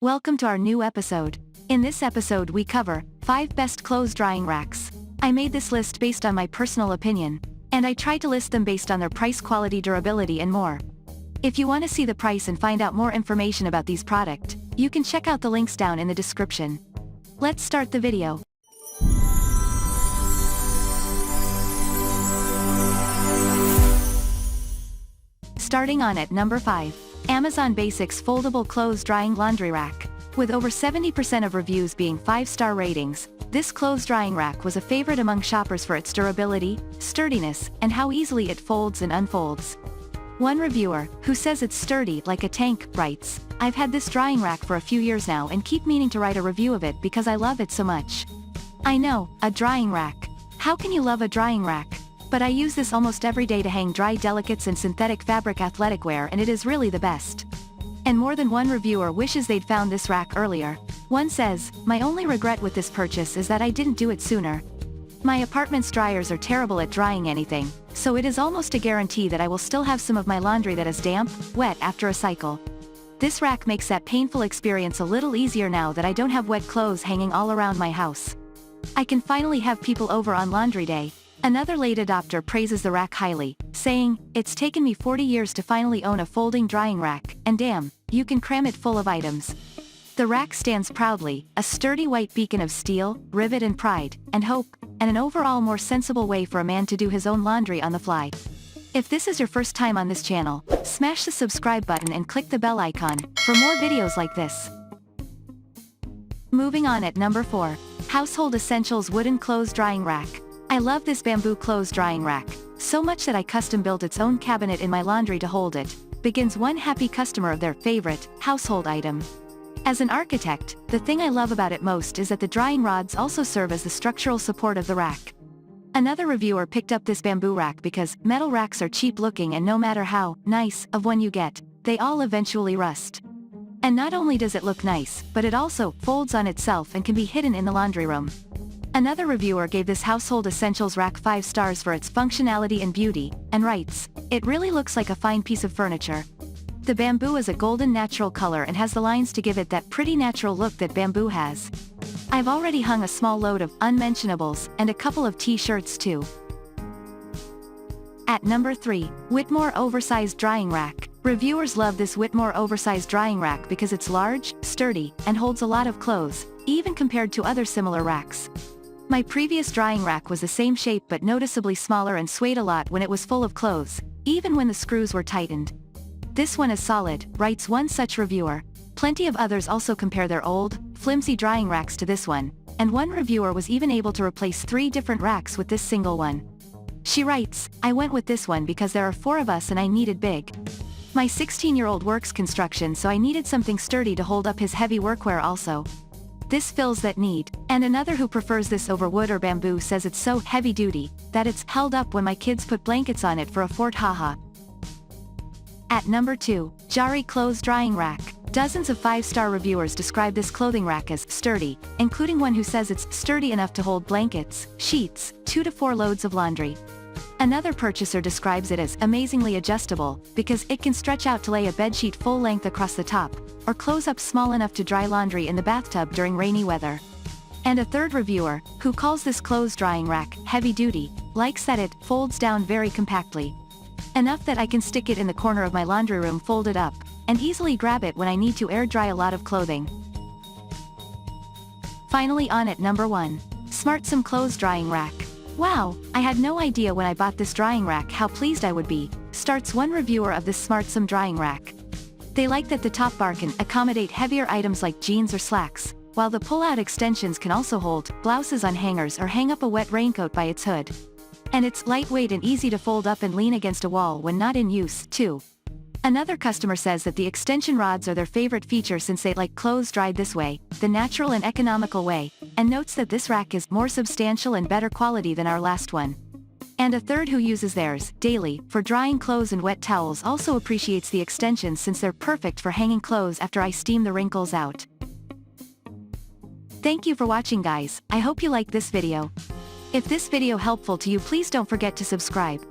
Welcome to our new episode. In this episode we cover 5 best clothes drying racks. I made this list based on my personal opinion, and I tried to list them based on their price, quality, durability and more. If you want to see the price and find out more information about these products, you can check out the links down in the description. Let's start the video. Starting on at number 5. Amazon Basics Foldable Clothes Drying Laundry Rack. With over 70% of reviews being 5-star ratings, this clothes drying rack was a favorite among shoppers for its durability, sturdiness, and how easily it folds and unfolds. One reviewer, who says it's sturdy like a tank, writes, "I've had this drying rack for a few years now and keep meaning to write a review of it because I love it so much." I know, a drying rack. How can you love a drying rack? But I use this almost every day to hang dry delicates and synthetic fabric athletic wear, and it is really the best. And more than one reviewer wishes they'd found this rack earlier. One says, "My only regret with this purchase is that I didn't do it sooner. My apartment's dryers are terrible at drying anything, so it is almost a guarantee that I will still have some of my laundry that is damp, wet after a cycle. This rack makes that painful experience a little easier now that I don't have wet clothes hanging all around my house. I can finally have people over on laundry day." Another late adopter praises the rack highly, saying, "It's taken me 40 years to finally own a folding drying rack, and damn, you can cram it full of items." The rack stands proudly, a sturdy white beacon of steel, rivet and pride, and hope, and an overall more sensible way for a man to do his own laundry on the fly. If this is your first time on this channel, smash the subscribe button and click the bell icon, for more videos like this. Moving on at number 4. Household Essentials Wooden Clothes Drying Rack. I love this bamboo clothes drying rack, so much that I custom built its own cabinet in my laundry to hold it, begins one happy customer of their favorite household item. As an architect, the thing I love about it most is that the drying rods also serve as the structural support of the rack. Another reviewer picked up this bamboo rack because metal racks are cheap looking and no matter how nice of one you get, they all eventually rust. And not only does it look nice, but it also folds on itself and can be hidden in the laundry room. Another reviewer gave this household essentials rack 5 stars for its functionality and beauty, and writes, "It really looks like a fine piece of furniture. The bamboo is a golden natural color and has the lines to give it that pretty natural look that bamboo has. I've already hung a small load of unmentionables, and a couple of t-shirts too." At number 3. Whitmor Oversized Drying Rack. Reviewers love this Whitmor Oversized Drying Rack because it's large, sturdy, and holds a lot of clothes, even compared to other similar racks. My previous drying rack was the same shape but noticeably smaller and swayed a lot when it was full of clothes, even when the screws were tightened. "This one is solid," writes one such reviewer. Plenty of others also compare their old, flimsy drying racks to this one, and one reviewer was even able to replace 3 different racks with this single one. She writes, "I went with this one because there are 4 of us and I needed big. My 16-year-old works construction, so I needed something sturdy to hold up his heavy workwear also. This fills that need." And another who prefers this over wood or bamboo says it's so heavy-duty that it's held up when my kids put blankets on it for a fort, haha. At number 2. JAUREE Clothes Drying Rack. Dozens of 5-star reviewers describe this clothing rack as sturdy, including one who says it's sturdy enough to hold blankets, sheets, 2 to 4 loads of laundry. Another purchaser describes it as amazingly adjustable, because it can stretch out to lay a bedsheet full length across the top, or close up small enough to dry laundry in the bathtub during rainy weather. And a third reviewer, who calls this clothes drying rack heavy duty, likes that it folds down very compactly. Enough that I can stick it in the corner of my laundry room folded up, and easily grab it when I need to air dry a lot of clothing. Finally on at number 1. SmartSome Clothes Drying Rack. "Wow, I had no idea when I bought this drying rack how pleased I would be," starts one reviewer of this SmartSome drying rack. They like that the top bar can accommodate heavier items like jeans or slacks, while the pull-out extensions can also hold blouses on hangers or hang up a wet raincoat by its hood. And it's lightweight and easy to fold up and lean against a wall when not in use, too. Another customer says that the extension rods are their favorite feature since they like clothes dried this way, the natural and economical way, and notes that this rack is more substantial and better quality than our last one. And a third who uses theirs daily for drying clothes and wet towels also appreciates the extensions since they're perfect for hanging clothes after I steam the wrinkles out. Thank you for watching, guys. I hope you liked this video. If this video helpful to you, please don't forget to subscribe.